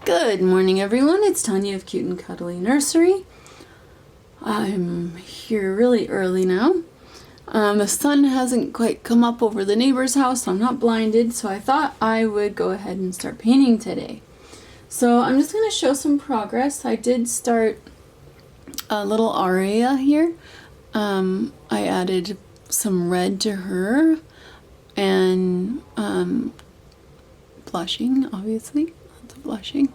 Good morning, everyone. It's Tanya of Cute and Cuddly Nursery. I'm here really early now. The sun hasn't quite come up over the neighbor's house, so I'm not blinded, so I thought I would go ahead and start painting today. So I'm just going to show some progress. I did start a little aria here. I added some red to her and blushing, obviously. Blushing,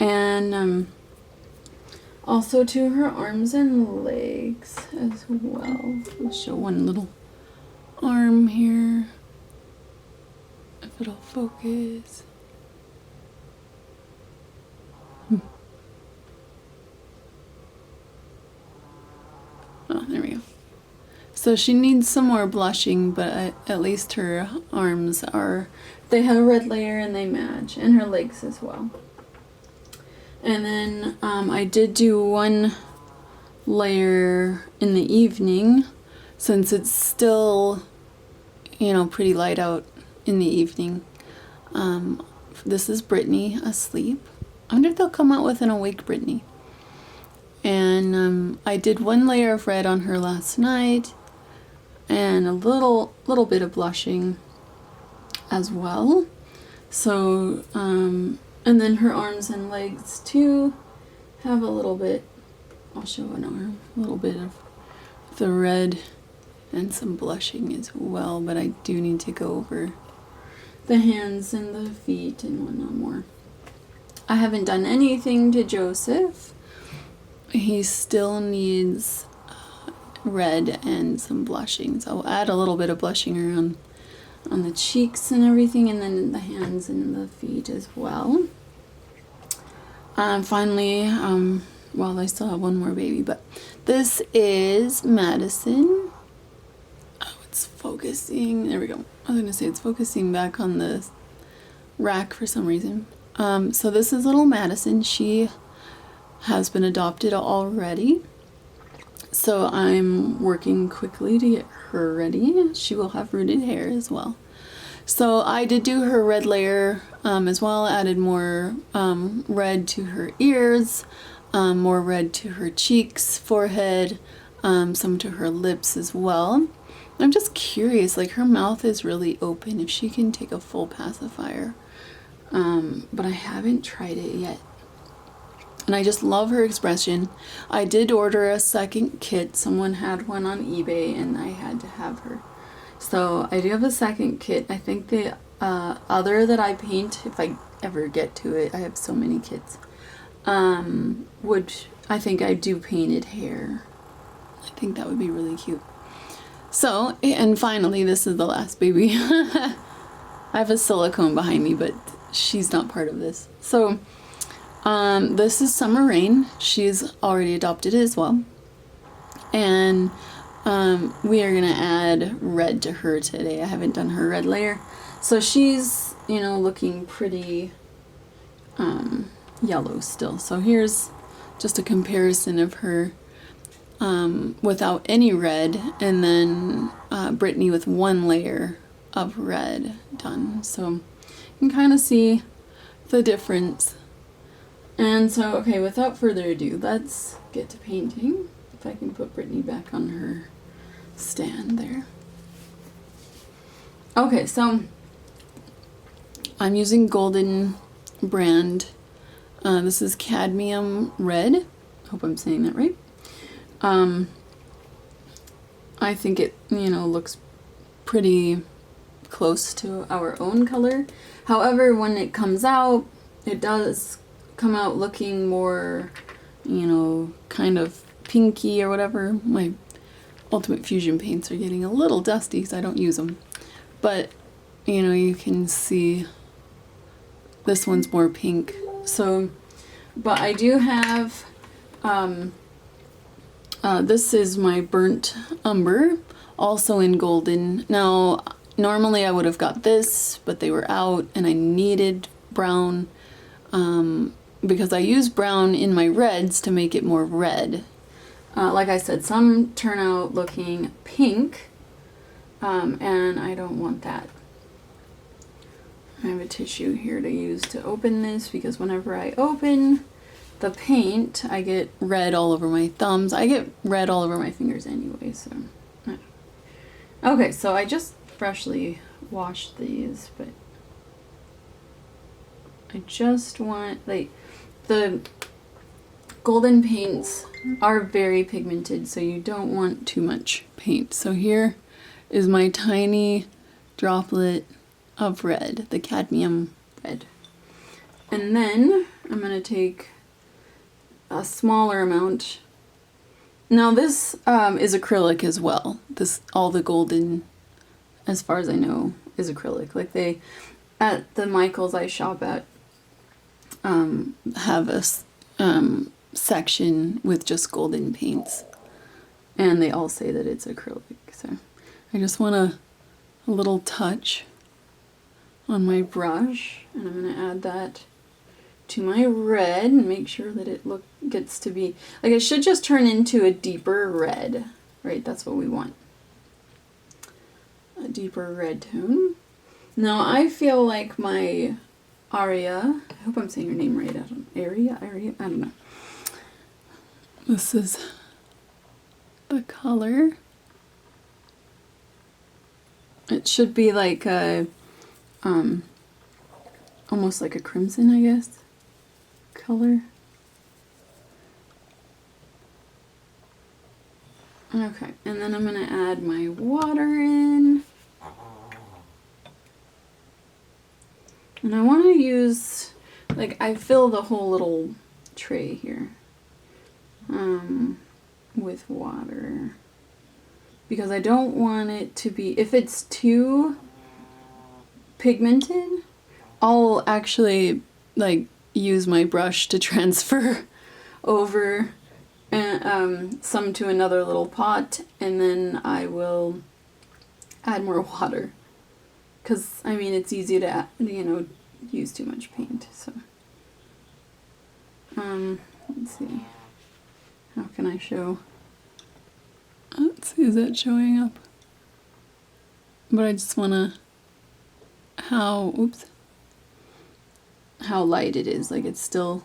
and also to her arms and legs as well. I'll show one little arm here, if it'll focus. Oh, there we go. So she needs some more blushing, but at least her arms they have a red layer and they match, and her legs as well. And then I did do one layer in the evening, since it's still, pretty light out in the evening. This is Brittany asleep. I wonder if they'll come out with an awake Brittany. And I did one layer of red on her last night, and a little bit of blushing as well. So and then her arms and legs too have a little bit, I'll show an arm, a little bit of the red and some blushing as well, but I do need to go over the hands and the feet and whatnot more. I haven't done anything to Joseph. He still needs red and some blushing, so I'll add a little bit of blushing around on the cheeks and everything, and then the hands and the feet as well. Finally, well, I still have one more baby, but this is Madison. Oh, it's focusing. There we go. I was gonna say it's focusing back on the rack for some reason. So this is little Madison. She has been adopted already. So I'm working quickly to get her ready. She will have rooted hair as well. So I did do her red layer as well, added more red to her ears, more red to her cheeks, forehead, some to her lips as well. I'm just curious, like her mouth is really open, if she can take a full pacifier. But I haven't tried it yet. And I just love her expression. I did order a second kit. Someone had one on eBay and I had to have her. So I do have a second kit. I think the other that I paint, if I ever get to it, I have so many kits, I think I do painted hair. I think that would be really cute. So, and finally, this is the last baby. I have a silicone behind me, but she's not part of this. So, this is Summer Rain. She's already adopted as well. And we are gonna add red to her today. I haven't done her red layer. So she's, looking pretty yellow still. So here's just a comparison of her without any red, and then Brittany with one layer of red done. So you can kind of see the difference. And so, okay, without further ado, let's get to painting. If I can put Brittany back on her stand there. Okay, so I'm using Golden brand. This is Cadmium Red. Hope I'm saying that right. I think it, looks pretty close to our own color. However, when it comes out, it does come out looking more, kind of pinky or whatever. My Ultimate Fusion paints are getting a little dusty because I don't use them. But, you can see this one's more pink. So, but I do have, this is my Burnt Umber, also in Golden. Now, normally I would have got this, but they were out and I needed brown. Because I use brown in my reds to make it more red. Like I said, some turn out looking pink, and I don't want that. I have a tissue here to use to open this, because whenever I open the paint, I get red all over my thumbs. I get red all over my fingers anyway, so. Okay, so I just freshly washed these, but I just want, like, the golden paints are very pigmented, so you don't want too much paint. So here is my tiny droplet of red, the cadmium red. And then I'm going to take a smaller amount. Now this is acrylic as well. This, all the golden, as far as I know, is acrylic. Like they, at the Michaels I shop at, have a section with just golden paints, and they all say that it's acrylic. So I just want a little touch on my brush, and I'm going to add that to my red and make sure that it gets to be, like, it should just turn into a deeper red, right? That's what we want. A deeper red tone. Now I feel like my Aria, I hope I'm saying your name right, I don't know, Aria, I don't know. This is the color. It should be like a, almost like a crimson, I guess, color. Okay, and then I'm gonna add my water in. And I want to use, like, I fill the whole little tray here with water, because I don't want it to be, if it's too pigmented, I'll actually, like, use my brush to transfer over some to another little pot, and then I will add more water. Because, I mean, it's easy to, you know, use too much paint, so. Let's see. How can I show? Let's see, is that showing up? But I just want to, how light it is. Like, it's still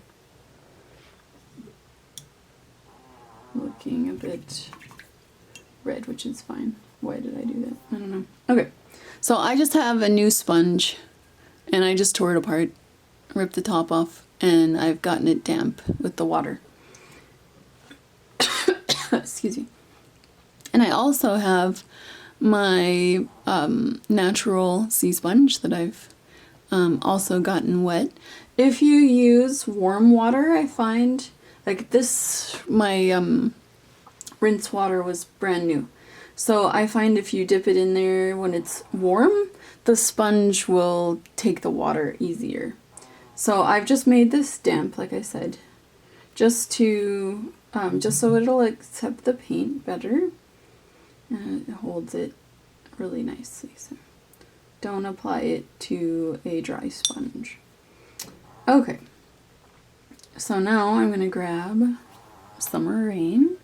looking a bit red, which is fine. Why did I do that? I don't know. Okay. So I just have a new sponge, and I just tore it apart, ripped the top off, and I've gotten it damp with the water. Excuse me. And I also have my natural sea sponge that I've also gotten wet. If you use warm water, I find, like this, my rinse water was brand new. So I find if you dip it in there when it's warm, the sponge will take the water easier. So I've just made this damp, like I said, just to, just so it'll accept the paint better. And it holds it really nicely. So don't apply it to a dry sponge. Okay. So now I'm going to grab Summer Rain.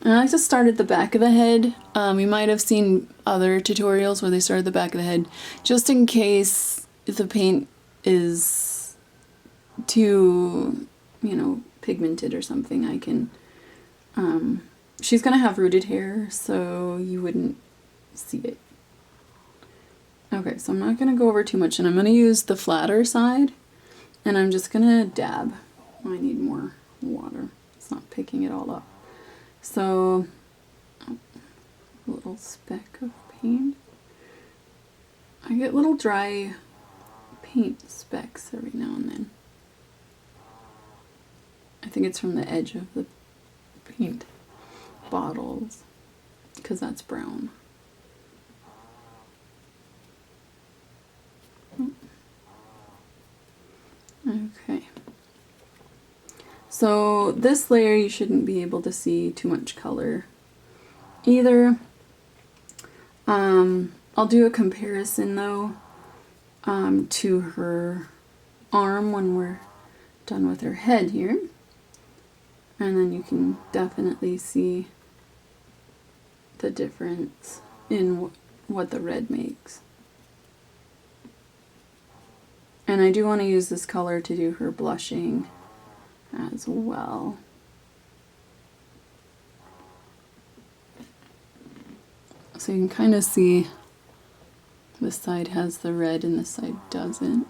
And I like to start at the back of the head. You might have seen other tutorials where they start at the back of the head, just in case if the paint is too, you know, pigmented or something. I can, she's gonna have rooted hair, so you wouldn't see it. Okay, so I'm not gonna go over too much, and I'm gonna use the flatter side, and I'm just gonna dab. I need more water. It's not picking it all up. So, a little speck of paint. I get little dry paint specks every now and then. I think it's from the edge of the paint bottles, because that's brown. Okay. So this layer you shouldn't be able to see too much color either. I'll do a comparison though to her arm when we're done with her head here. And then you can definitely see the difference in what the red makes. And I do want to use this color to do her blushing as well. So you can kind of see this side has the red and this side doesn't.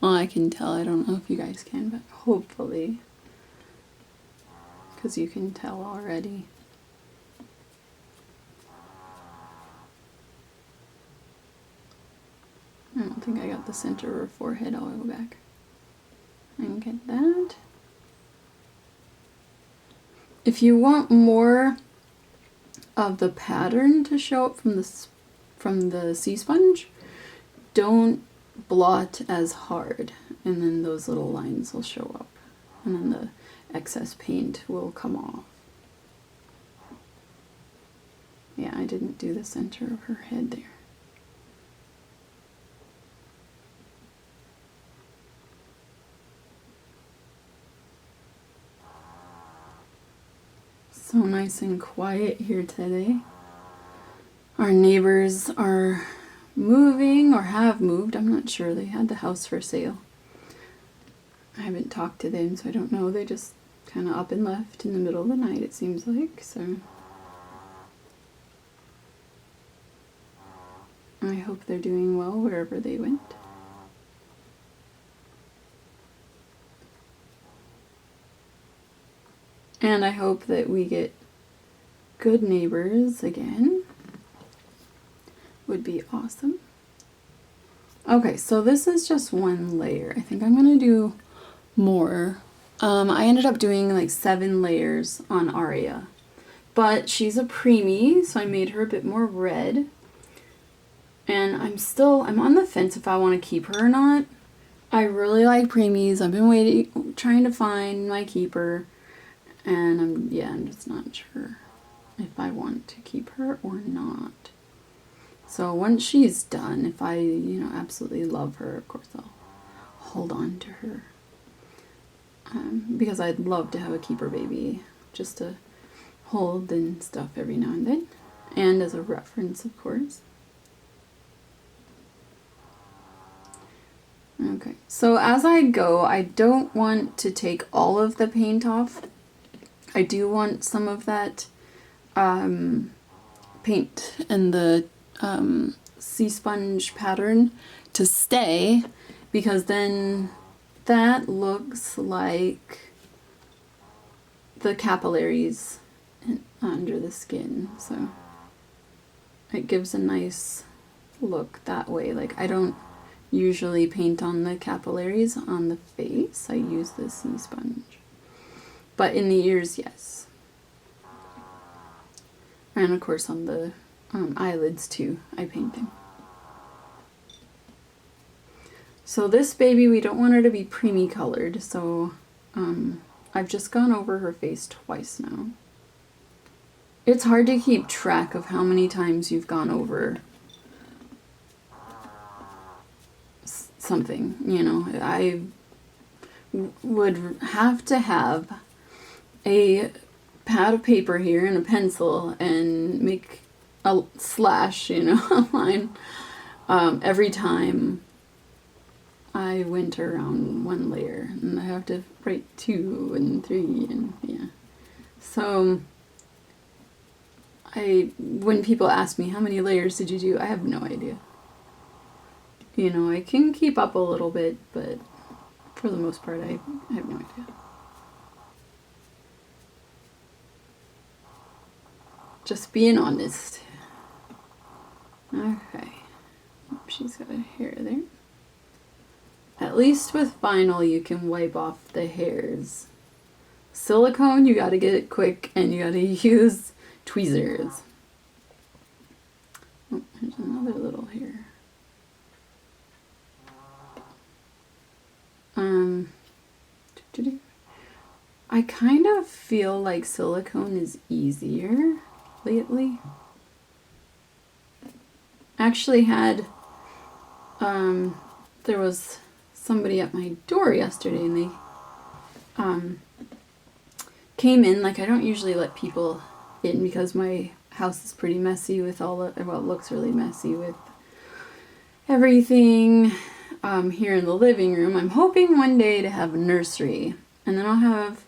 Well, I can tell. I don't know if you guys can, but hopefully. Because you can tell already. I don't think I got the center of her forehead. I'll go back and get that. If you want more of the pattern to show up from the sea sponge, don't blot as hard, and then those little lines will show up, and then the excess paint will come off. Yeah, I didn't do the center of her head there. So nice and quiet here today. Our neighbors are moving or have moved. I'm not sure. They had the house for sale. I haven't talked to them, so I don't know. They just kind of up and left in the middle of the night, it seems like. So I hope they're doing well wherever they went. And I hope that we get good neighbors again. Would be awesome. Okay, so this is just one layer. I think I'm gonna do more. I ended up doing like 7 layers on Aria, but she's a preemie, so I made her a bit more red. And I'm on the fence if I want to keep her or not. I really like preemies. I've been trying to find my keeper. And I'm just not sure if I want to keep her or not. So once she's done, if I, absolutely love her, of course I'll hold on to her. Because I'd love to have a keeper baby, just to hold and stuff every now and then. And as a reference, of course. Okay, so as I go, I don't want to take all of the paint off. I do want some of that paint and the sea sponge pattern to stay, because then that looks like the capillaries under the skin. So it gives a nice look that way. Like, I don't usually paint on the capillaries on the face. I use the sea sponge. But in the ears, yes. And of course on the eyelids too, I paint them. So this baby, we don't want her to be preemie colored, so I've just gone over her face twice now. It's hard to keep track of how many times you've gone over something, I would have to have a pad of paper here and a pencil and make a slash, a line every time I went around one layer, and I have to write 2 and 3 and yeah. So when people ask me how many layers did you do, I have no idea. I can keep up a little bit, but for the most part I have no idea. Just being honest. Okay. She's got a hair there. At least with vinyl you can wipe off the hairs. Silicone, you gotta get it quick and you gotta use tweezers. Oh, there's another little hair. I kind of feel like silicone is easier lately. Actually had, there was somebody at my door yesterday, and they came in. Like, I don't usually let people in because my house is pretty messy with all the, well, it looks really messy with everything here in the living room. I'm hoping one day to have a nursery, and then I'll have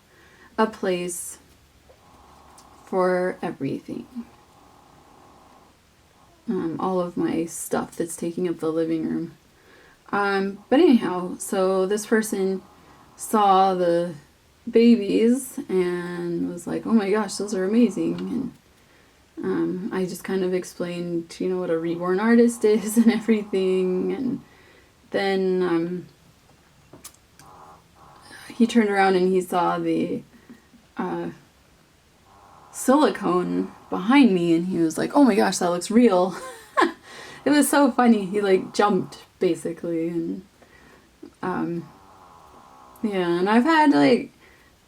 a place for everything. All of my stuff that's taking up the living room. But anyhow, so this person saw the babies and was like, oh my gosh, those are amazing. And I just kind of explained, you know, what a reborn artist is and everything. And then he turned around and he saw the silicone behind me, and he was like, oh my gosh, that looks real. It was so funny. He like jumped basically. And yeah, and I've had like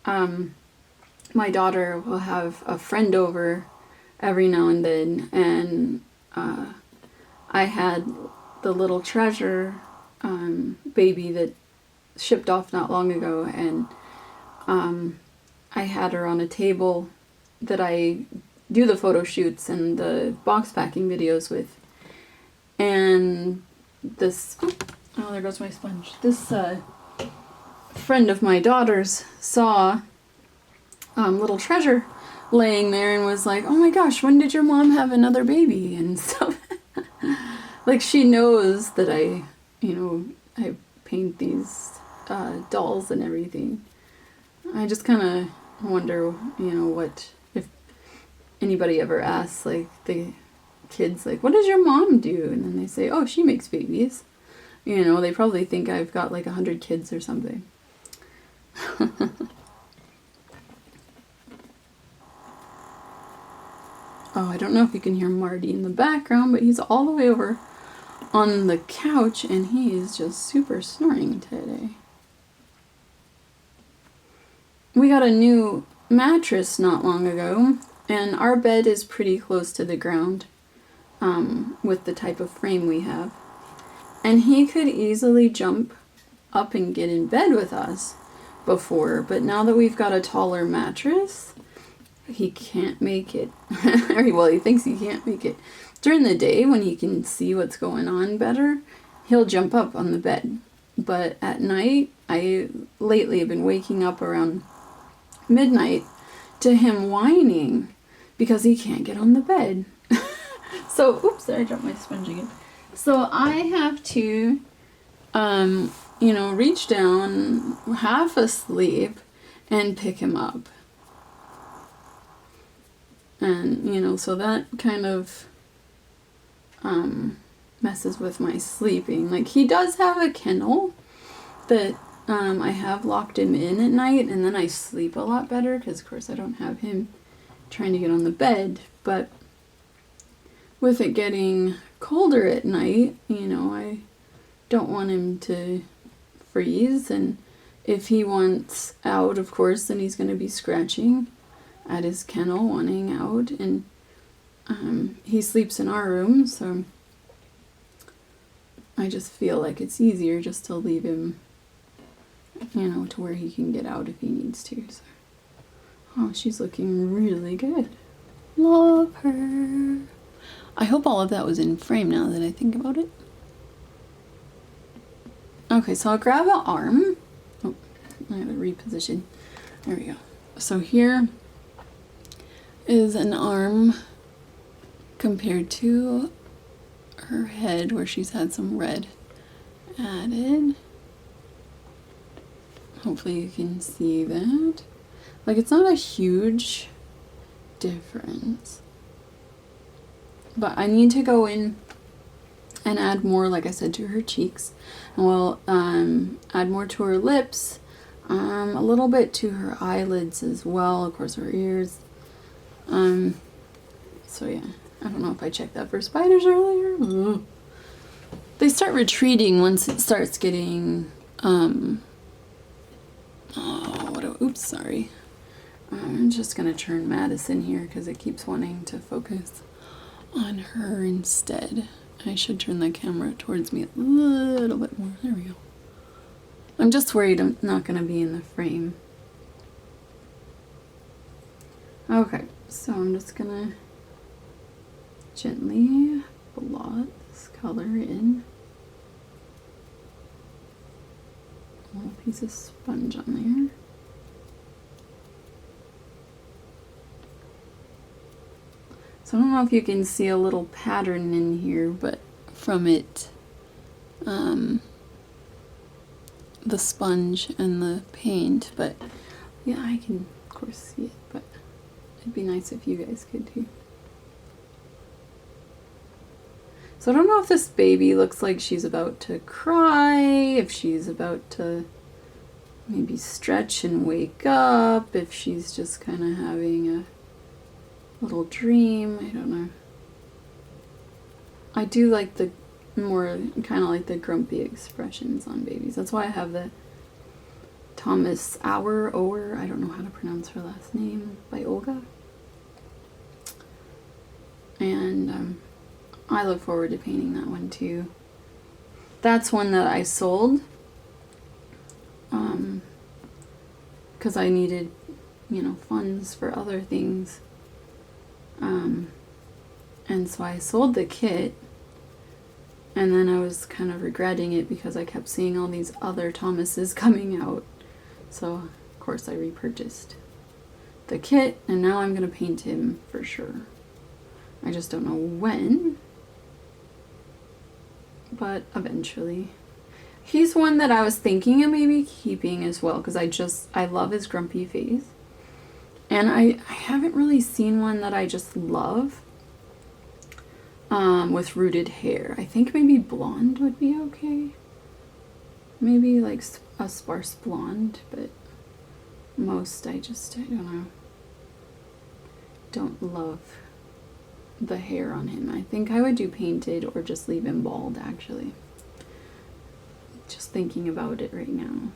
my daughter will have a friend over every now and then, and I had the little treasure baby that shipped off not long ago, and I had her on a table that I do the photo shoots and the box packing videos with. And this, oh, there goes my sponge. This friend of my daughter's saw little treasure laying there and was like, oh my gosh, when did your mom have another baby? And stuff. Like, she knows that I paint these dolls and everything. I just kind of wonder, what, if anybody ever asks, like, the kids, like, what does your mom do? And then they say, oh, she makes babies. They probably think I've got like 100 kids or something. Oh, I don't know if you can hear Marty in the background, but he's all the way over on the couch and he's just super snoring today. We got a new mattress not long ago, and our bed is pretty close to the ground with the type of frame we have. And he could easily jump up and get in bed with us before, but now that we've got a taller mattress, he can't make it. Well, he thinks he can't make it. During the day, when he can see what's going on better, he'll jump up on the bed. But at night, I lately have been waking up around midnight to him whining because he can't get on the bed. So, oops, I dropped my sponge again. So I have to, reach down, half asleep, and pick him up. And, so that kind of messes with my sleeping. Like, he does have a kennel that I have locked him in at night, and then I sleep a lot better because, of course, I don't have him trying to get on the bed. But with it getting colder at night, I don't want him to freeze. And if he wants out, of course, then he's going to be scratching at his kennel, wanting out. And he sleeps in our room, so I just feel like it's easier just to leave him, to where he can get out if he needs to. So. Oh, she's looking really good. Love her. I hope all of that was in frame now that I think about it. Okay, so I'll grab an arm. Oh, I gotta reposition. There we go. So here is an arm compared to her head where she's had some red added. Hopefully you can see that. Like, it's not a huge difference. But I need to go in and add more, like I said, to her cheeks. And we'll add more to her lips, a little bit to her eyelids as well, of course her ears. So yeah, I don't know if I checked that for spiders earlier. Ugh. They start retreating once it starts getting, oops, sorry. I'm just gonna turn Madison here because it keeps wanting to focus on her instead. I should turn the camera towards me a little bit more. There we go. I'm just worried I'm not going to be in the frame. Okay, so I'm just going to gently blot this color in. a little piece of sponge on there. So I don't know if you can see a little pattern in here, but from it, the sponge and the paint, but yeah, I can of course see it, but it'd be nice if you guys could too. So I don't know if this baby looks like she's about to cry, if she's about to maybe stretch and wake up, if she's just kind of having a little dream. I don't know. I do like the more kind of like the grumpy expressions on babies. That's why I have the Thomas Ower, I don't know how to pronounce her last name, by Olga. And I look forward to painting that one too. That's one that I sold because I needed, you know, funds for other things. And so I sold the kit, and then I was kind of regretting it because I kept seeing all these other Thomases coming out. So, of course, I repurchased the kit, and now I'm going to paint him for sure. I just don't know when, but eventually. He's one that I was thinking of maybe keeping as well, because I love his grumpy face. And I haven't really seen one that I just love with rooted hair. I think maybe blonde would be okay. Maybe like a sparse blonde, but most I don't know. Don't love the hair on him. I think I would do painted or just leave him bald, actually. Just thinking about it right now.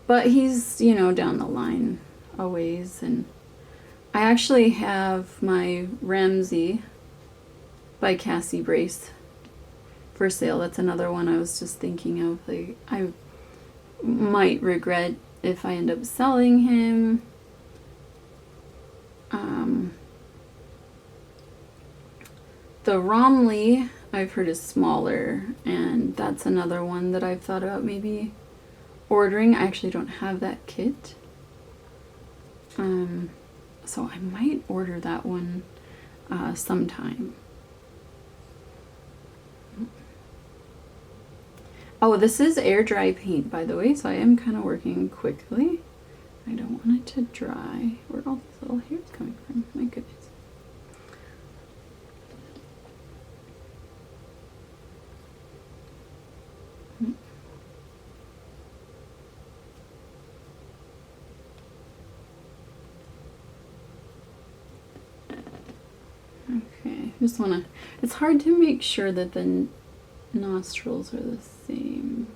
But he's, you know, down the line a ways, and I actually have my Ramsey by Cassie Brace for sale. That's another one I was just thinking of. Like, I might regret if I end up selling him. The Romley I've heard is smaller, and that's another one that I've thought about maybe ordering. I actually don't have that kit. So I might order that one sometime. Oh, this is air dry paint, by the way, so I am kind of working quickly. I don't want it to dry. Where are all these little hairs coming from? My goodness. Okay, just want to, it's hard to make sure that the nostrils are the same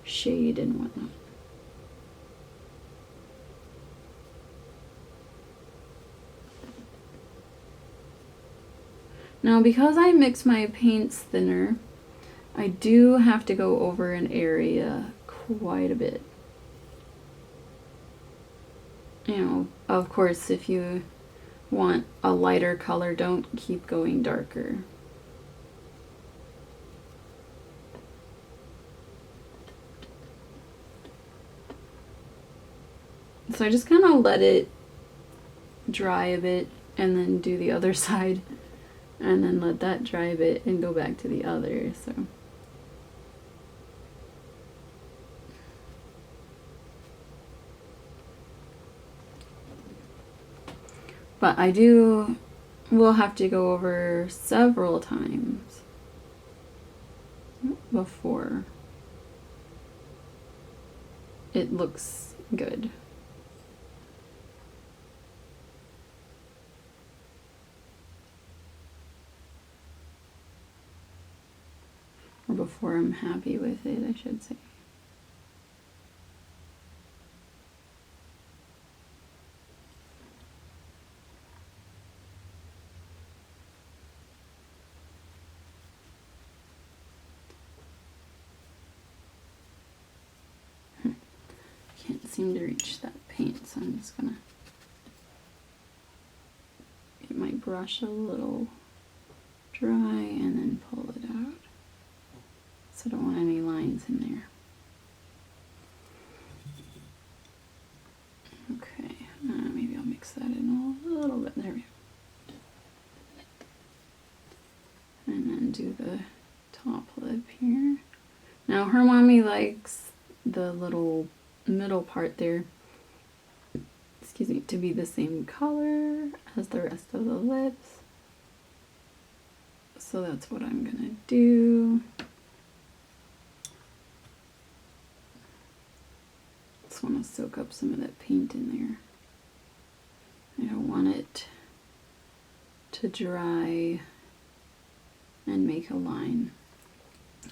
shade and whatnot. Now, because I mix my paints thinner, I do have to go over an area quite a bit. You know, of course, if you want a lighter color, don't keep going darker. So I just kind of let it dry a bit and then do the other side, and then let that dry a bit and go back to the other. So but we'll have to go over several times before it looks good. Or before I'm happy with it, I should say. Can't seem to reach that paint, so I'm just gonna get my brush a little dry and then pull it out. So I don't want any lines in there. do the top lip here. Now her mommy likes the little middle part there, excuse me, to be the same color as the rest of the lips. So that's what I'm gonna do. Just want to soak up some of that paint in there. I don't want it to dry and make a line.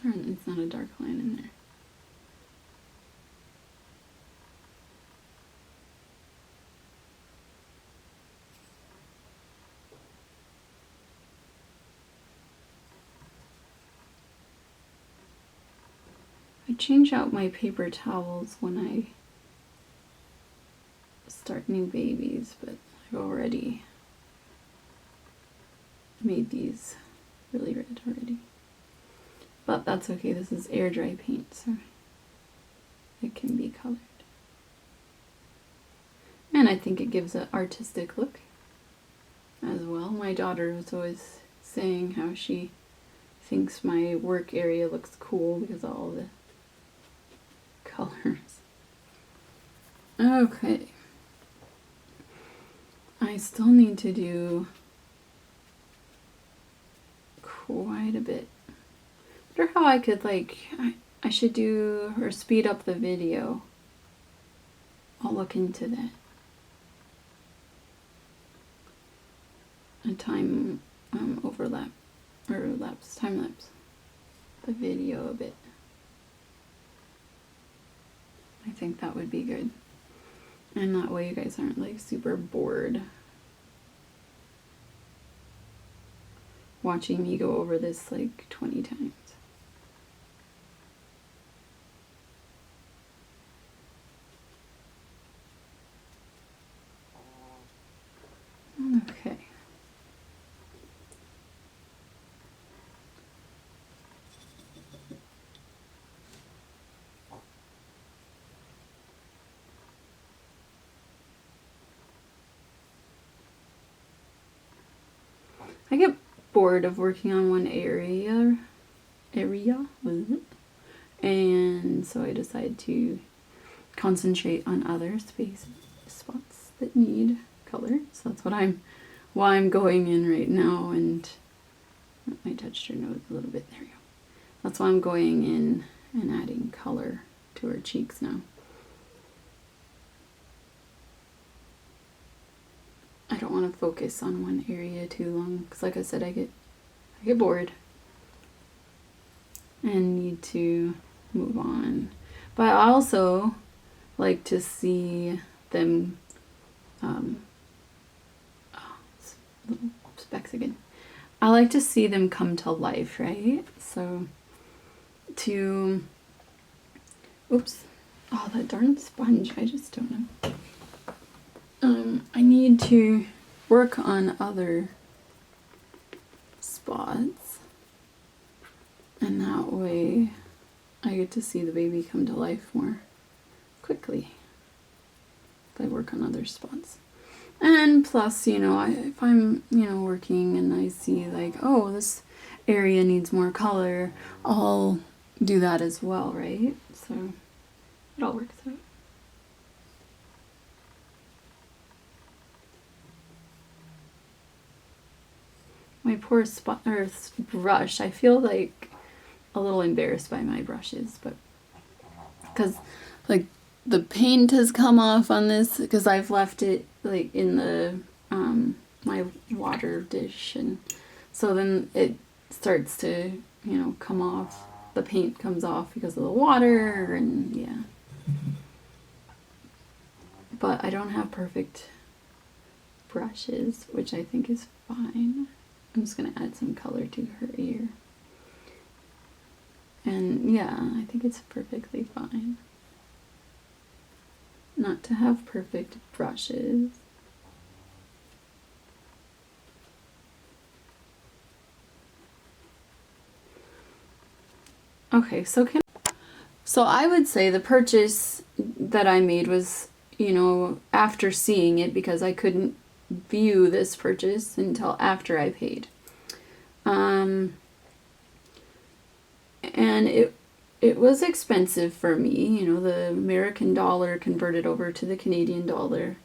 Or it's not a dark line in there. I change out my paper towels when I start new babies, but I've already made these really red already. But that's okay, this is air dry paint, so it can be colored. And I think it gives an artistic look as well. My daughter was always saying how she thinks my work area looks cool because of all the colors. Okay. I still need to do quite a bit. I wonder how I could, like, I should do or speed up the video. I'll look into that. A time overlap, or time lapse the video a bit. I think that would be good. And that way you guys aren't like super bored watching me go over this like 20 times. Okay. I get bored of working on one area, was it? And so I decided to concentrate on other spots that need color. So that's why I'm going in right now, and I touched her nose a little bit. There we go. That's why I'm going in and adding color to her cheeks now. I don't want to focus on one area too long because, like I said, I get bored and need to move on. But I also like to see them little specks again. I like to see them come to life, right? So oops, oh, that darn sponge, I just don't know. I need to work on other spots, and that way I get to see the baby come to life more quickly if I work on other spots. And plus, you know, if I'm, you know, working and I see like, oh, this area needs more color, I'll do that as well, right? So it all works out. My poor brush, I feel like a little embarrassed by my brushes, but because like the paint has come off on this because I've left it like in the my water dish, and so then it starts to, you know, come off. The paint comes off because of the water, and yeah. But I don't have perfect brushes, which I think is fine. I'm just going to add some color to her ear. And yeah, I think it's perfectly fine not to have perfect brushes. Okay, so I would say the purchase that I made was, you know, after seeing it, because I couldn't view this purchase until after I paid. And it was expensive for me, you know, the American dollar converted over to the Canadian dollar.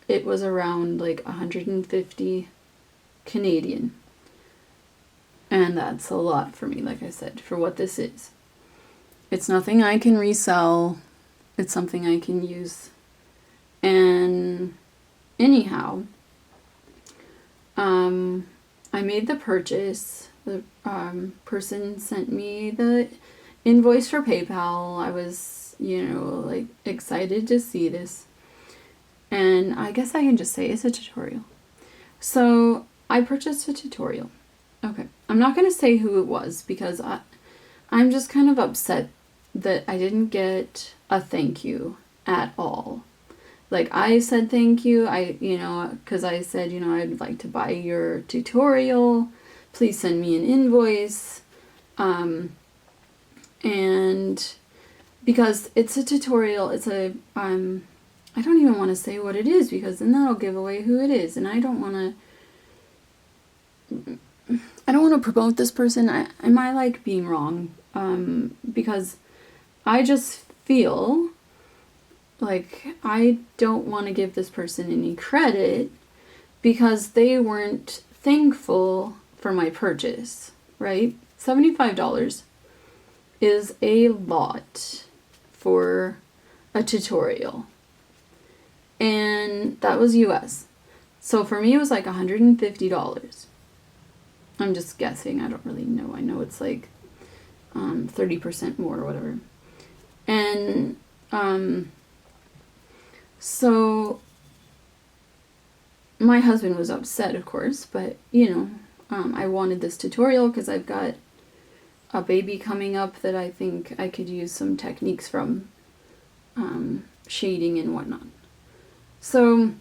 It was around like 150 Canadian. And that's a lot for me, like I said, for what this is. It's nothing I can resell. It's something I can use. And anyhow, I made the purchase. The person sent me the invoice for PayPal. I was, you know, like excited to see this. And I guess I can just say it's a tutorial. So I purchased a tutorial. Okay. I'm not going to say who it was because I'm just kind of upset that I didn't get a thank you at all. Like I said thank you, because I said, you know, I'd like to buy your tutorial. Please send me an invoice. And because it's a tutorial, it's a, I don't even want to say what it is because then that'll give away who it is. And I don't want to promote this person. I might like being wrong. Because I just feel like I don't want to give this person any credit because they weren't thankful for my purchase, right? $75 is a lot for a tutorial. And that was US. So for me, it was like $150. I'm just guessing. I don't really know. I know it's like 30% more or whatever. And so my husband was upset, of course, but you know, I wanted this tutorial because I've got a baby coming up that I think I could use some techniques from, shading and whatnot. So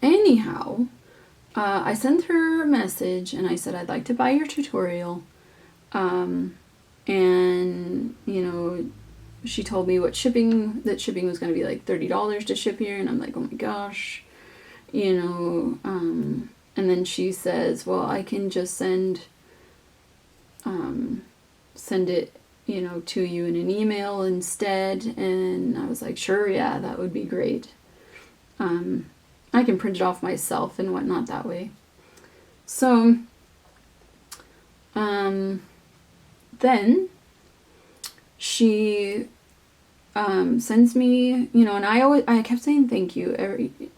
anyhow, I sent her a message and I said, I'd like to buy your tutorial. And, you know, she told me that shipping was going to be like $30 to ship here. And I'm like, oh my gosh, you know, and then she says, well, I can just send it, you know, to you in an email instead. And I was like, sure, yeah, that would be great. I can print it off myself and whatnot that way. So, then she sends me, you know, and I kept saying thank you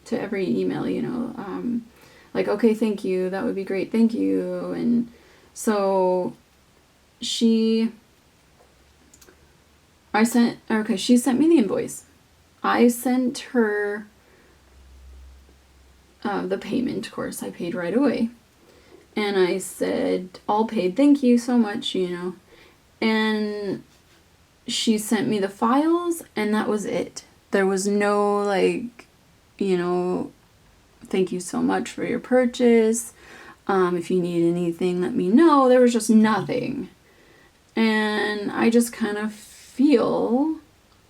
to every email, you know, like, okay, thank you, that would be great, thank you. And so she sent me the invoice. I sent her the payment, of course. I paid right away. And I said, all paid, thank you so much, you know. And she sent me the files, and that was it. There was no, like, you know, thank you so much for your purchase. If you need anything, let me know. There was just nothing. And I just kind of feel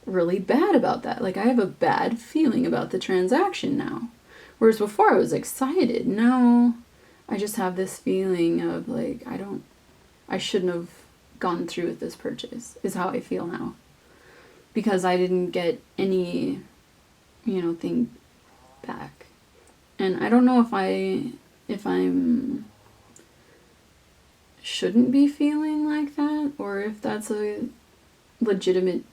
really bad about that. Like, I have a bad feeling about the transaction now. Whereas before I was excited. Now I just have this feeling of like, I shouldn't have gone through with this purchase, is how I feel now. Because I didn't get any, you know, thing back. And I don't know if I'm shouldn't be feeling like that, or if that's a legitimate,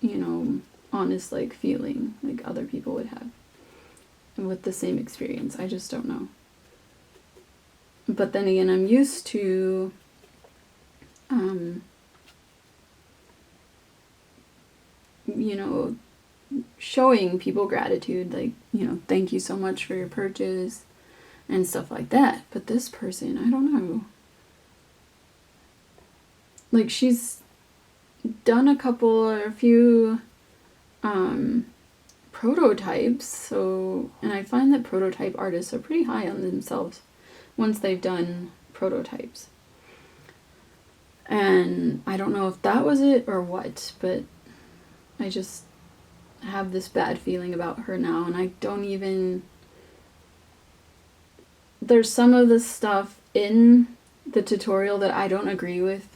you know, honest, like, feeling like other people would have. And with the same experience. I just don't know. But then again, I'm used to you know, showing people gratitude, like, you know, thank you so much for your purchase and stuff like that. But this person, I don't know. Like, she's done a few prototypes, so, and I find that prototype artists are pretty high on themselves once they've done prototypes. And I don't know if that was it or what, but I just have this bad feeling about her now, and I don't even there's some of the stuff in the tutorial that I don't agree with.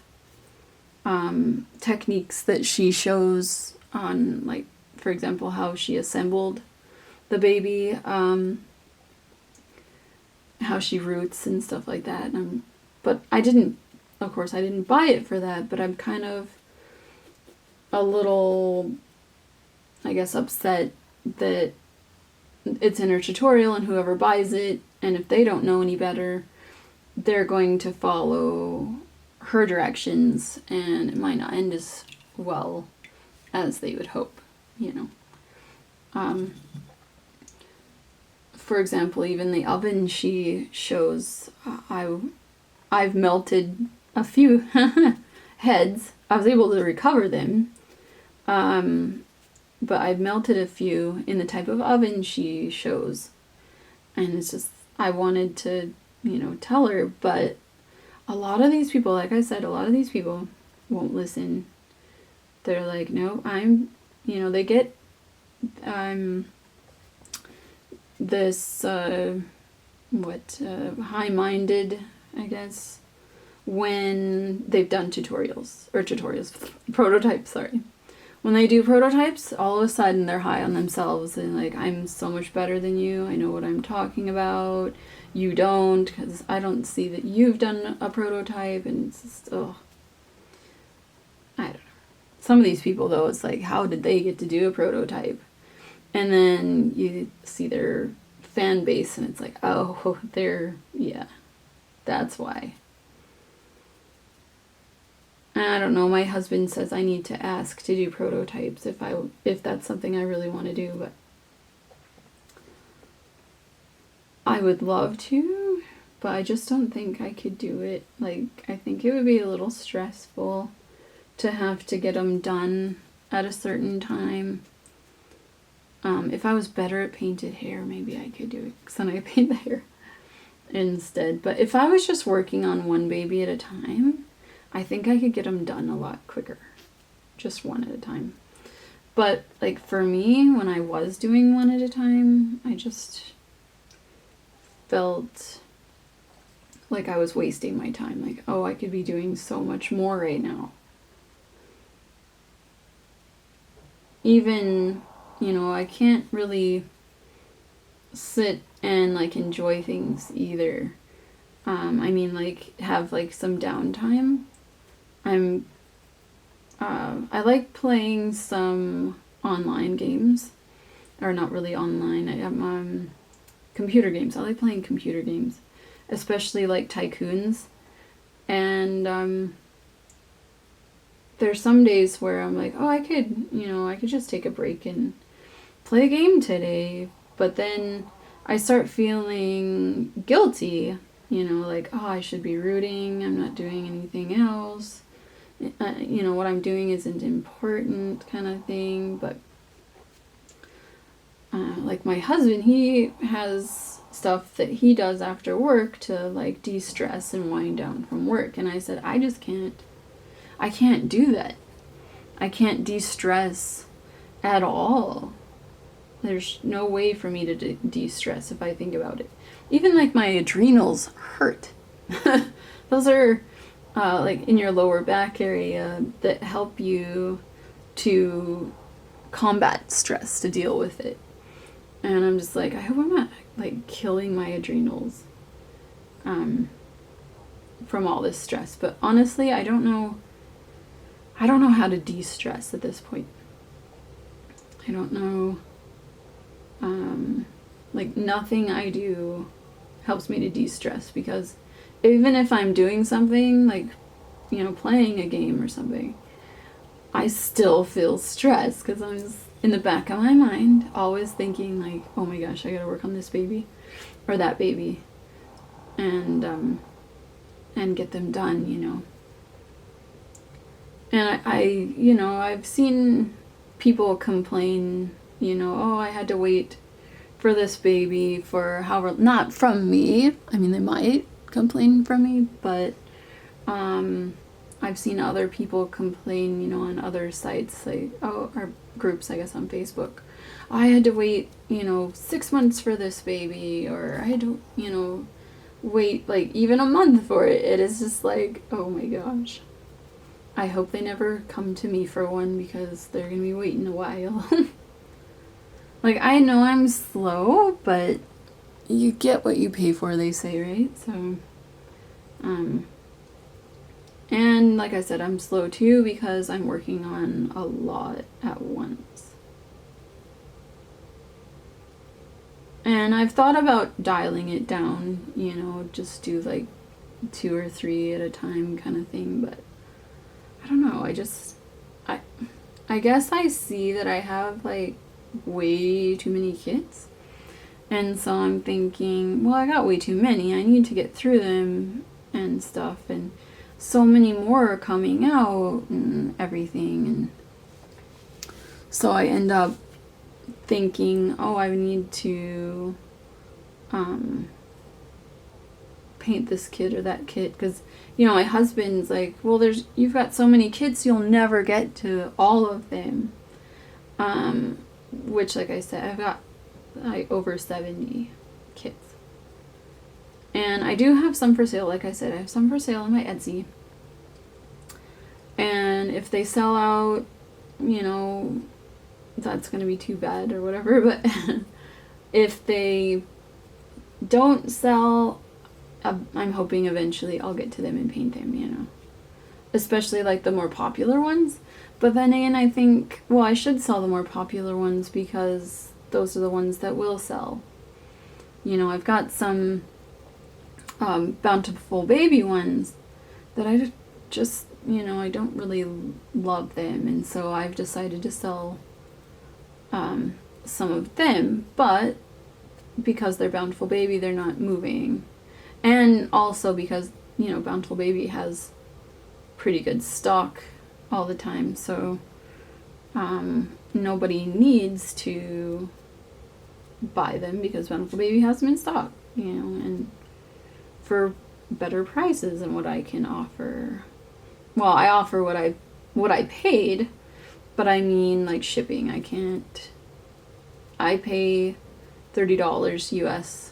Techniques that she shows on, like, for example, how she assembled the baby, how she roots and stuff like that. But I didn't, of course, I didn't buy it for that, but I'm kind of a little, I guess, upset that it's in her tutorial and whoever buys it, and if they don't know any better, they're going to follow her directions, and it might not end as well as they would hope, you know. For example, even the oven she shows, I've melted a few heads. I was able to recover them, but I've melted a few in the type of oven she shows, and it's just, I wanted to, you know, tell her, but a lot of these people, like I said, a lot of these people won't listen. They're like, no, you know, they get, this, high-minded, I guess, when they've done prototypes, sorry. When they do prototypes, all of a sudden they're high on themselves and like, I'm so much better than you, I know what I'm talking about, you don't, because I don't see that you've done a prototype, and it's just, I don't know. Some of these people, though, it's like, how did they get to do a prototype? And then you see their fan base, and it's like, oh, yeah, that's why. I don't know, my husband says I need to ask to do prototypes if that's something I really want to do, but I would love to, but I just don't think I could do it. Like, I think it would be a little stressful to have to get them done at a certain time. If I was better at painted hair, maybe I could do it, because then I paint the hair instead. But if I was just working on one baby at a time, I think I could get them done a lot quicker. Just one at a time. But, like, for me, when I was doing one at a time, I just felt like I was wasting my time. Like, oh, I could be doing so much more right now. Even, you know, I can't really sit and, like, enjoy things either. I mean, like, have, like, some downtime. I like playing some online games. Or not really online. I am, computer games. I like playing computer games. Especially, like, tycoons. And, there's some days where I'm like, oh, I could just take a break and play a game today. But then I start feeling guilty, you know, like, oh, I should be rooting, I'm not doing anything else. You know, what I'm doing isn't important, kind of thing. But, like, my husband, he has stuff that he does after work to, like, de-stress and wind down from work. And I said, I can't do that. I can't de-stress at all. There's no way for me to de-stress if I think about it. Even, like, my adrenals hurt. Those are, like, in your lower back area that help you to combat stress, to deal with it. And I'm just like, I hope I'm not, like, killing my adrenals from all this stress. But honestly, I don't know how to de-stress at this point. I don't know. Like, nothing I do helps me to de-stress, because even if I'm doing something, like, you know, playing a game or something, I still feel stressed, because I'm just in the back of my mind always thinking, like, oh my gosh, I gotta work on this baby or that baby and get them done, you know. And I you know, I've seen people complain, you know, oh, I had to wait for this baby for however, not from me, I mean, they might complain from me, but I've seen other people complain, you know, on other sites, like, or groups, I guess, on Facebook. I had to wait, you know, 6 months for this baby, or I had to, you know, wait like even a month for it. It is just like, oh my gosh. I hope they never come to me for one because they're gonna be waiting a while. Like, I know I'm slow, but you get what you pay for, they say, right? So, and like I said, I'm slow too because I'm working on a lot at once. And I've thought about dialing it down, you know, just do like 2 or 3 at a time kind of thing, but I don't know, I guess I see that I have like way too many kids. And so I'm thinking, well, I got way too many. I need to get through them and stuff. And so many more are coming out and everything. And so I end up thinking, oh, I need to paint this kid or that kid. Because, you know, my husband's like, well, you've got so many kids, you'll never get to all of them. Which, like I said, I've got over 70 kids. And I do have some for sale. Like I said, I have some for sale on my Etsy. And if they sell out, you know, that's going to be too bad or whatever. But if they don't sell, I'm hoping eventually I'll get to them and paint them, you know. Especially like the more popular ones. But then again, I think, well, I should sell the more popular ones because those are the ones that will sell. You know, I've got some Bountiful Baby ones that I just, you know, I don't really love them. And so I've decided to sell some of them. But because they're Bountiful Baby, they're not moving. And also because, you know, Bountiful Baby has pretty good stock all the time, so nobody needs to buy them because Bountiful Baby has them in stock, you know, and for better prices than what I can offer. Well, I offer what I paid, but I mean like shipping. I pay $30 US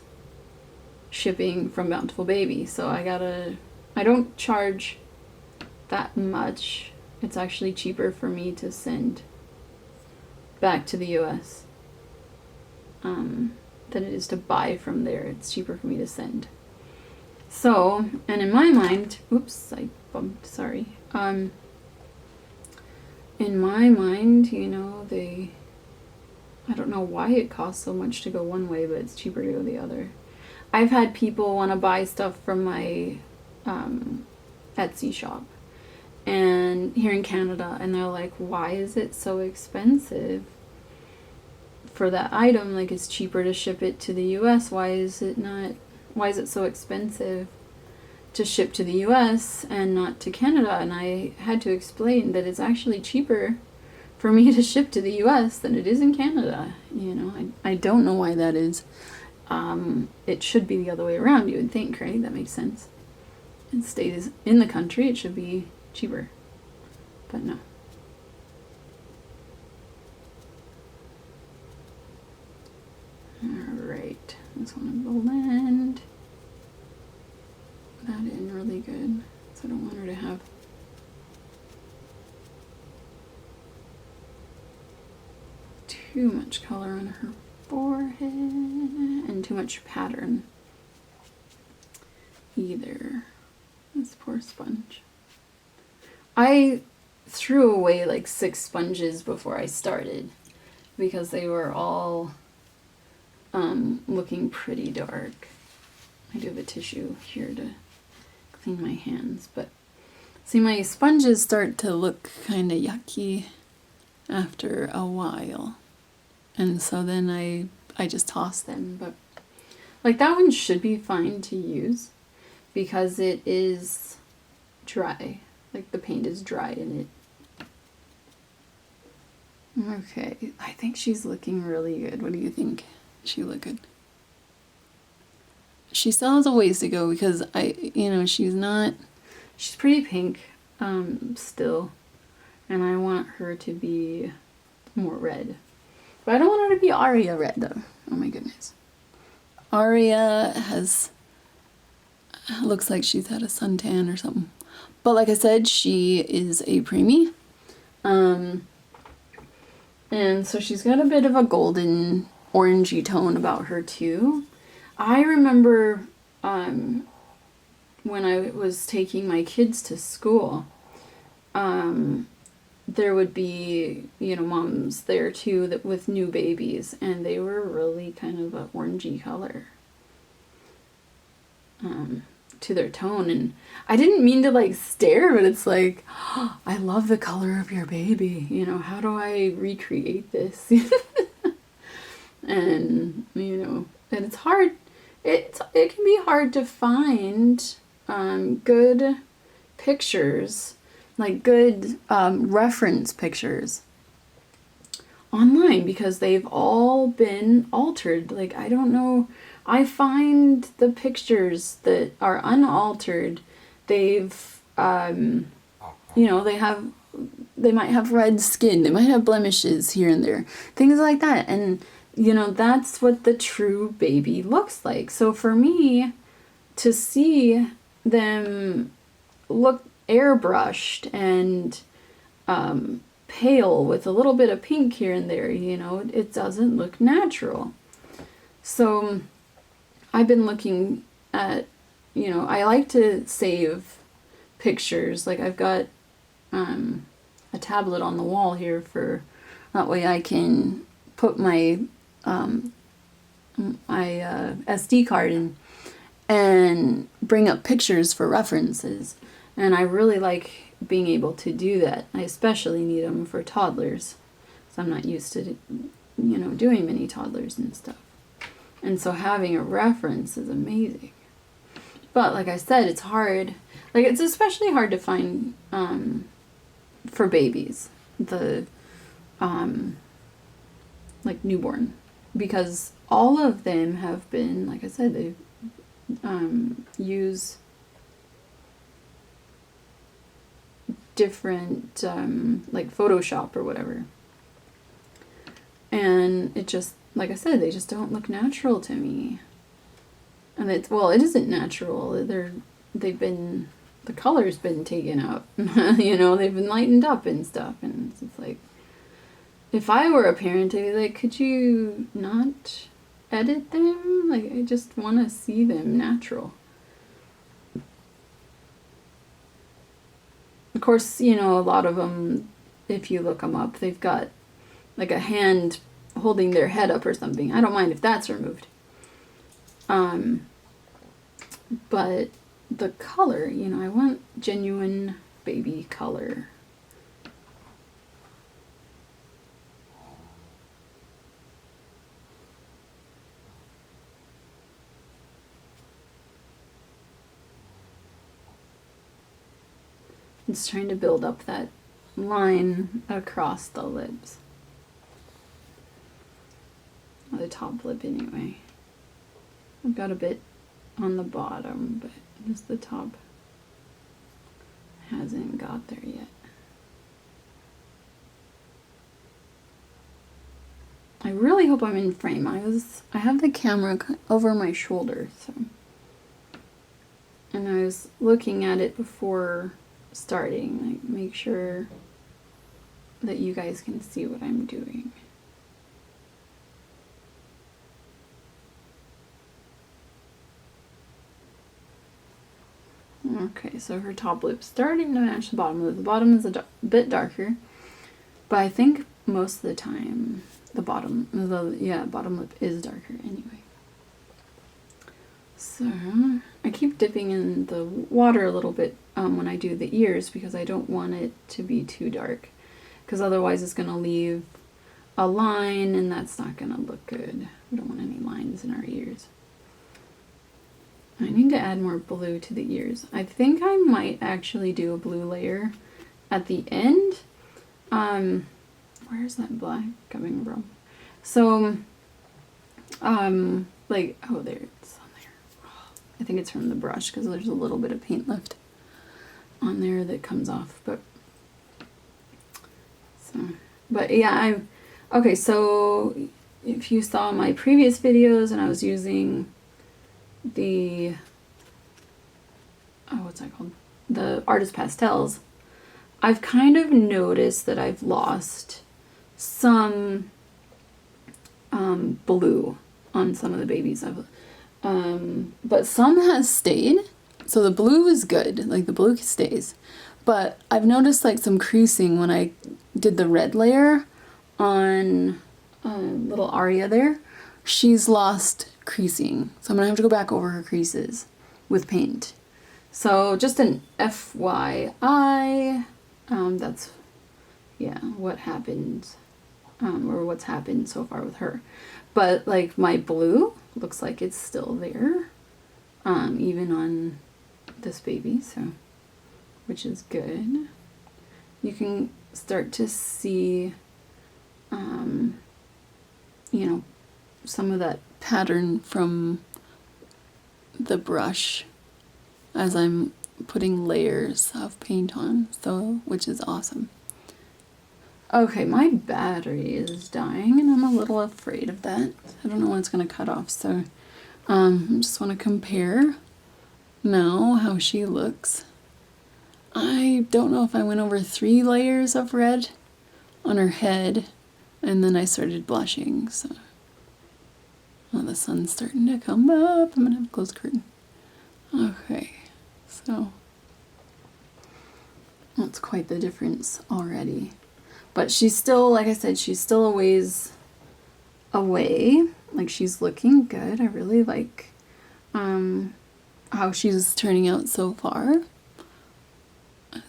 shipping from Bountiful Baby, so I don't charge that much. It's actually cheaper for me to send back to the US than it is to buy from there. It's cheaper for me to send. So, and in my mind, oops, I bumped, sorry. In my mind, you know, I don't know why it costs so much to go one way, but it's cheaper to go the other. I've had people want to buy stuff from my Etsy shop. And here in Canada, and they're like, why is it so expensive for that item? Like, it's cheaper to ship it to the US. Why is it so expensive to ship to the US and not to Canada? And I had to explain that it's actually cheaper for me to ship to the US than it is in Canada. You know, I don't know why that is. It should be the other way around, you would think, right? That makes sense. It stays in the country, it should be cheaper, but no. Alright, just want to blend that in really good, so I don't want her to have too much color on her forehead and too much pattern either. This poor sponge. I threw away like 6 sponges before I started because they were all looking pretty dark. I do have a tissue here to clean my hands, but see, my sponges start to look kind of yucky after a while, and so then I just toss them. But like that one should be fine to use because it is dry. Like the paint is dry in it. Okay, I think she's looking really good. What do you think? She look good? She still has a ways to go because she's pretty pink still, and I want her to be more red. But I don't want her to be Aria red though. Oh my goodness. Aria has looks like she's had a suntan or something. But like I said, she is a preemie. And so she's got a bit of a golden orangey tone about her too. I remember when I was taking my kids to school, there would be, you know, moms there too that with new babies, and they were really kind of a orangey color to their tone. And I didn't mean to like stare, but it's like, oh, I love the color of your baby, you know, how do I recreate this? And you know, and it's hard, it can be hard to find good pictures, like good reference pictures online, because they've all been altered. Like, I don't know, I find the pictures that are unaltered, they've you know, they might have red skin, they might have blemishes here and there, things like that. And you know, that's what the true baby looks like. So for me to see them look airbrushed and pale with a little bit of pink here and there, you know, it doesn't look natural. So I've been looking at, you know, I like to save pictures. Like, I've got a tablet on the wall here for, that way I can put my SD card in and bring up pictures for references. And I really like being able to do that. I especially need them for toddlers, so I'm not used to, you know, doing many toddlers and stuff. And so having a reference is amazing. But like I said, it's hard. Like, it's especially hard to find for babies, the like newborn, because all of them have been, like I said, they use different like Photoshop or whatever, and it just, like I said, they just don't look natural to me. And it's, well, it isn't natural. They've been, the color's been taken out. You know, they've been lightened up and stuff, and it's like, if I were a parent, I'd be like, could you not edit them? Like, I just want to see them natural. Of course, you know, a lot of them, if you look them up, they've got like a hand holding their head up or something. I don't mind if that's removed. But the color, you know, I want genuine baby color. It's trying to build up that line across the lips. Or the top lip anyway. I've got a bit on the bottom, but just the top hasn't got there yet. I really hope I'm in frame. I have the camera over my shoulder, so, and I was looking at it before starting, like, make sure that you guys can see what I'm doing. Okay, so her top lip's starting to match the bottom lip. The bottom is a bit darker, but I think most of the time the bottom lip is darker anyway. So I keep dipping in the water a little bit when I do the ears, because I don't want it to be too dark, because otherwise it's going to leave a line and that's not going to look good. We don't want any lines in our ears. I need to add more blue to the ears. I think I might actually do a blue layer at the end. Where's that black coming from? So, like, oh, there, it's on there. Oh, I think it's from the brush, because there's a little bit of paint left on there that comes off, but yeah, okay, so if you saw my previous videos and I was using the what's that called? The Artist Pastels, I've kind of noticed that I've lost some blue on some of the babies. But some has stayed. So the blue is good, like the blue stays. But I've noticed like some creasing when I did the red layer on little Aria there. She's lost creasing. So I'm gonna have to go back over her creases with paint. So just an FYI, that's, yeah, what happened, or what's happened so far with her. But like my blue looks like it's still there, even on this baby, so, which is good. You can start to see, you know, some of that pattern from the brush as I'm putting layers of paint on, so, which is awesome. Okay, my battery is dying and I'm a little afraid of that. I don't know when it's gonna cut off, so I just want to compare now how she looks. I don't know if I went over 3 layers of red on her head and then I started blushing, so. Oh, the sun's starting to come up. I'm gonna have to close the curtain. Okay, so that's quite the difference already. But she's still, like I said, she's still a ways away. Like, she's looking good. I really like how she's turning out so far.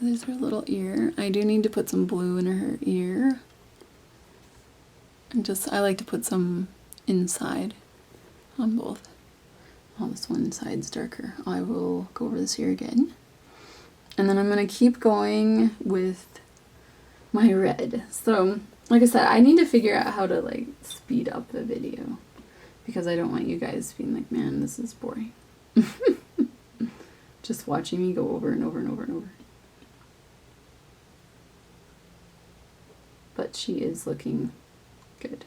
There's her little ear. I do need to put some blue in her ear. And I like to put some inside on both. Oh, this one side's darker. I will go over this here again. And then I'm going to keep going with my red. So, like I said, I need to figure out how to like speed up the video because I don't want you guys being like, man, this is boring. Just watching me go over and over and over and over. But she is looking good.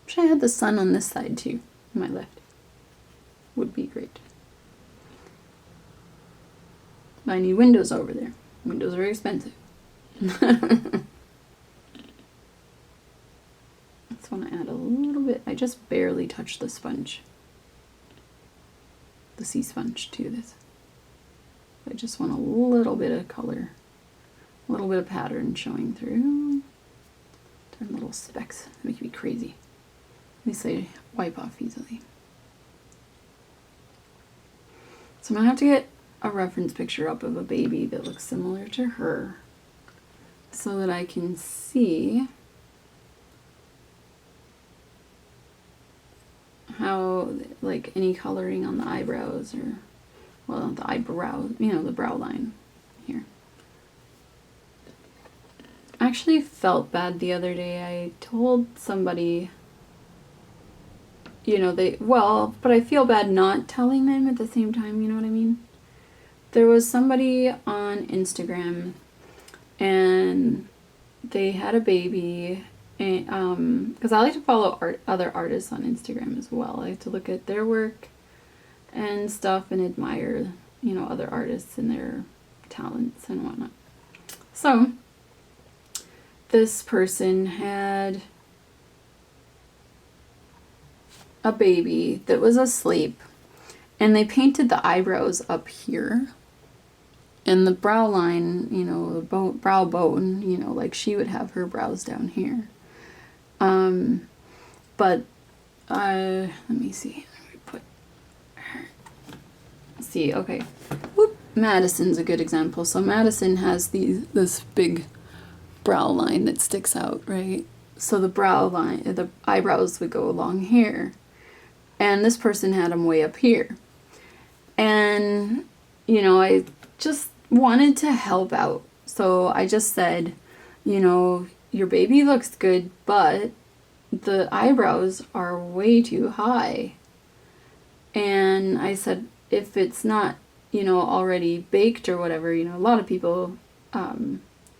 Wish I had the sun on this side too, on my left. Would be great. I need windows over there. Windows are expensive. I just want to add a little bit. I just barely touched the sponge. The sea sponge to this. I just want a little bit of color. A little bit of pattern showing through. Turn little specks. Make me crazy. At least they wipe off easily. So I'm going to have to get a reference picture up of a baby that looks similar to her so that I can see how, like, any coloring on the eyebrows or, well, not the eyebrow, you know, the brow line here. I actually felt bad the other day. I told somebody, you know, but I feel bad not telling them at the same time, you know what I mean? There was somebody on Instagram and they had a baby, and because I like to follow other artists on Instagram as well. I like to look at their work and stuff and admire, you know, other artists and their talents and whatnot. So this person had a baby that was asleep and they painted the eyebrows up here and the brow line, you know, the brow bone, you know, like she would have her brows down here. But let me see. Let me put her. See, okay. Whoop. Madison's a good example. So Madison has this big brow line that sticks out, right? So the brow line, the eyebrows would go along here. And this person had them way up here. And, you know, I just wanted to help out. So I just said, you know, your baby looks good, but the eyebrows are way too high. And I said, if it's not, you know, already baked or whatever, you know, a lot of people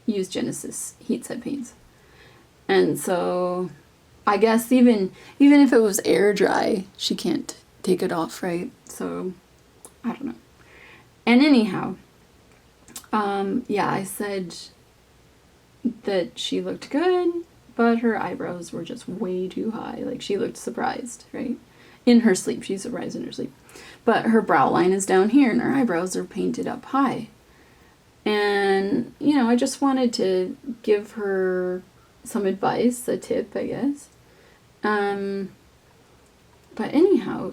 use Genesis heat set paints. And so I guess even if it was air dry, she can't take it off, right? So I don't know. And anyhow, yeah, I said that she looked good, but her eyebrows were just way too high. Like, she looked surprised, right? In her sleep. She's surprised in her sleep. But her brow line is down here and her eyebrows are painted up high. And, you know, I just wanted to give her some advice, a tip, I guess. But anyhow,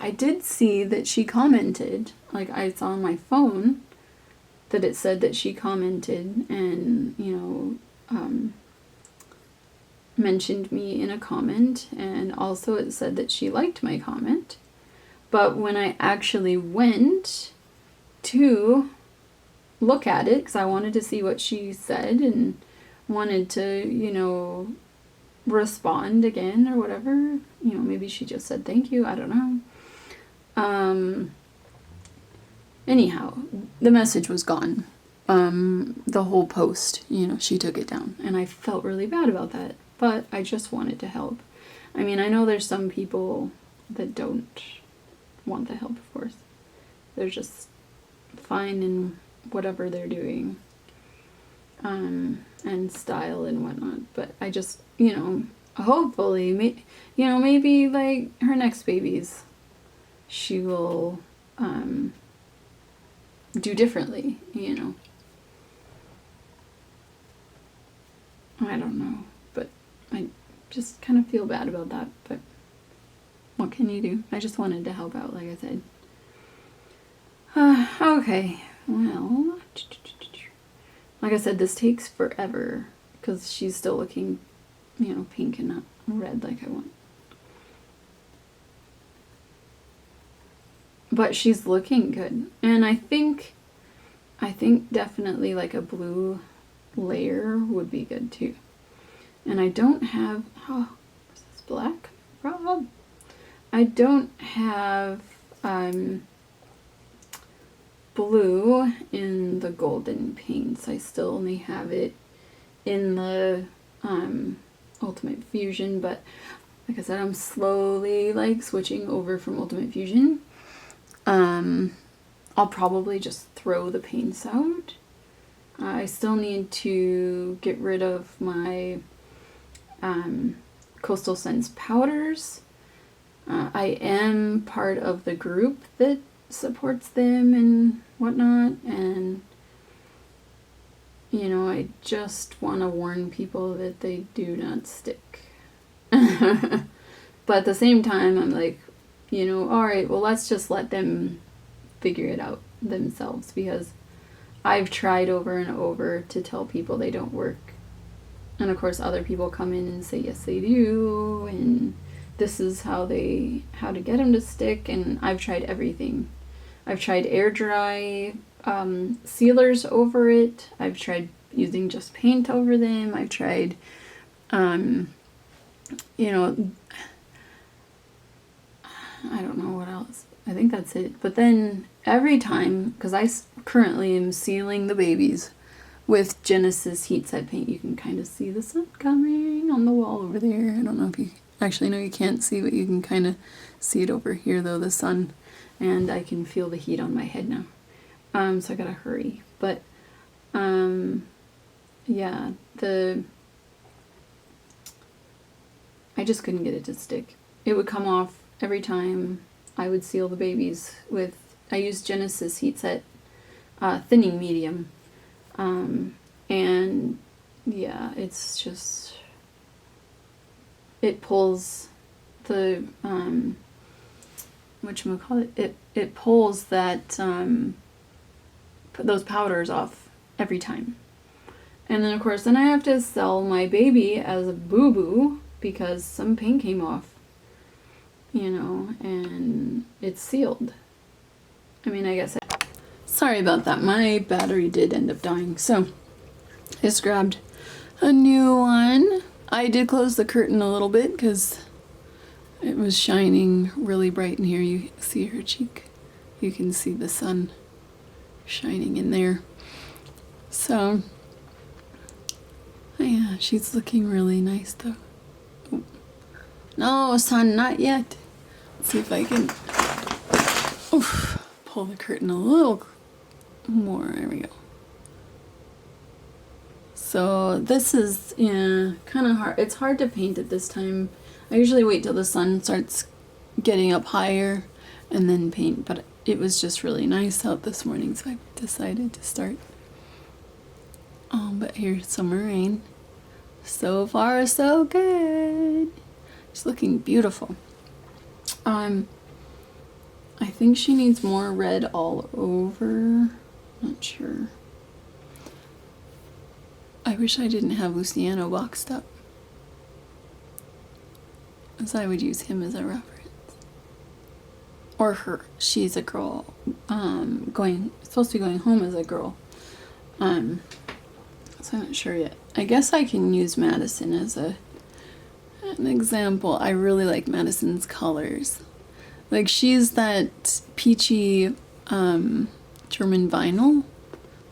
I did see that she commented, like, I saw on my phone that it said that she commented and, you know, mentioned me in a comment, and also it said that she liked my comment. But when I actually went to look at it, because I wanted to see what she said and wanted to, you know, respond again or whatever, you know, maybe she just said thank you, I don't know. Anyhow, the message was gone. The whole post, you know, she took it down, and I felt really bad about that, but I just wanted to help. I mean, I know there's some people that don't want the help, of course. They're just fine in whatever they're doing, and style and whatnot, but I just, you know, hopefully, you know, maybe, like, her next babies, she will, do differently, you know. I don't know, but I just kind of feel bad about that, but what can you do? I just wanted to help out, like I said. Okay, well, like I said, this takes forever, because she's still looking, you know, pink and not red like I want. But she's looking good, and I think definitely like a blue layer would be good too. And I don't have, is this black? Rob? I don't have blue in the golden paints. I still only have it in the Ultimate Fusion, but like I said, I'm slowly like switching over from Ultimate Fusion. I'll probably just throw the paints out. I still need to get rid of my Coastal Scents powders. I am part of the group that supports them and whatnot, and you know, I just want to warn people that they do not stick. But at the same time, I'm like, you know, alright, well, let's just let them figure it out themselves, because I've tried over and over to tell people they don't work. And of course, other people come in and say, yes, they do, and this is how to get them to stick, and I've tried everything. I've tried air dry sealers over it. I've tried using just paint over them. I've tried, you know, I don't know what else. I think that's it. But then every time, because I currently am sealing the babies with Genesis heat set paint, you can kind of see the sun coming on the wall over there. I don't know if you actually, no, you can't see, but you can kind of see it over here though, the sun, and I can feel the heat on my head now. So I gotta hurry. But yeah, I just couldn't get it to stick. It would come off every time I would seal the babies with, I used Genesis heat set thinning medium, and yeah, it's just, it pulls the whatchamacallit, it pulls that those powders off every time. And then of course then I have to sell my baby as a boo-boo because some paint came off, you know, and it's sealed. I mean, I guess sorry about that, my battery did end up dying, so I just grabbed a new one. I did close the curtain a little bit because It was shining really bright in here. You see her cheek. You can see the sun shining in there. So, yeah, she's looking really nice though. Oh. No, sun, not yet. Let's see if I can pull the curtain a little more. There we go. So this is, yeah, kind of hard. It's hard to paint at this time. I usually wait till the sun starts getting up higher and then paint, but it was just really nice out this morning, so I decided to start. Oh, but here's summer rain. So far, so good. It's looking beautiful. I think she needs more red all over. Not sure. I wish I didn't have Luciano boxed up, as I would use him as a reference. Or her. She's a girl. Supposed to be going home as a girl. So I'm not sure yet. I guess I can use Madison as an example. I really like Madison's colors. Like, she's that peachy German vinyl.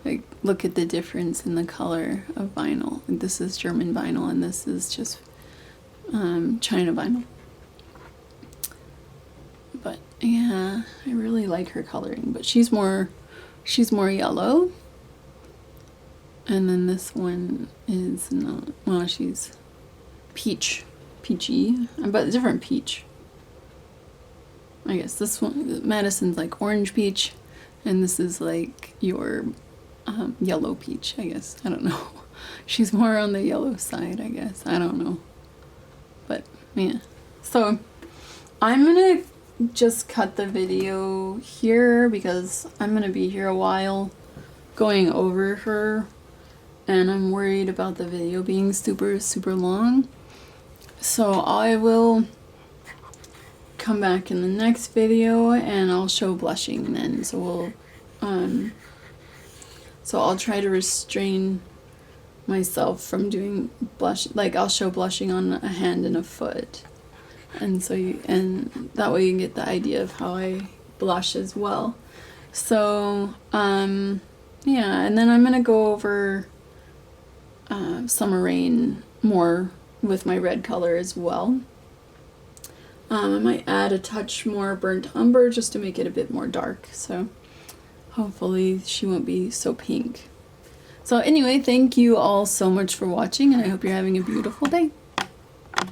Like, look at the difference in the color of vinyl. This is German vinyl and this is just China vinyl. But yeah, I really like her coloring. But she's more yellow. And then this one is not, well, she's peachy, but a different peach. I guess this one, Madison's like orange peach, and this is like your yellow peach, I guess. I don't know. She's more on the yellow side, I guess. I don't know. But yeah. So I'm gonna just cut the video here because I'm gonna be here a while going over her, and I'm worried about the video being super long. So I will come back in the next video and I'll show blushing then. So we'll so I'll try to restrain myself from doing blush. Like, I'll show blushing on a hand and a foot, and so and that way you can get the idea of how I blush as well. So yeah, and then I'm gonna go over Summer Rain more with my red color as well. I might add a touch more Burnt Umber just to make it a bit more dark, so hopefully she won't be so pink. So anyway, thank you all so much for watching, and I hope you're having a beautiful day.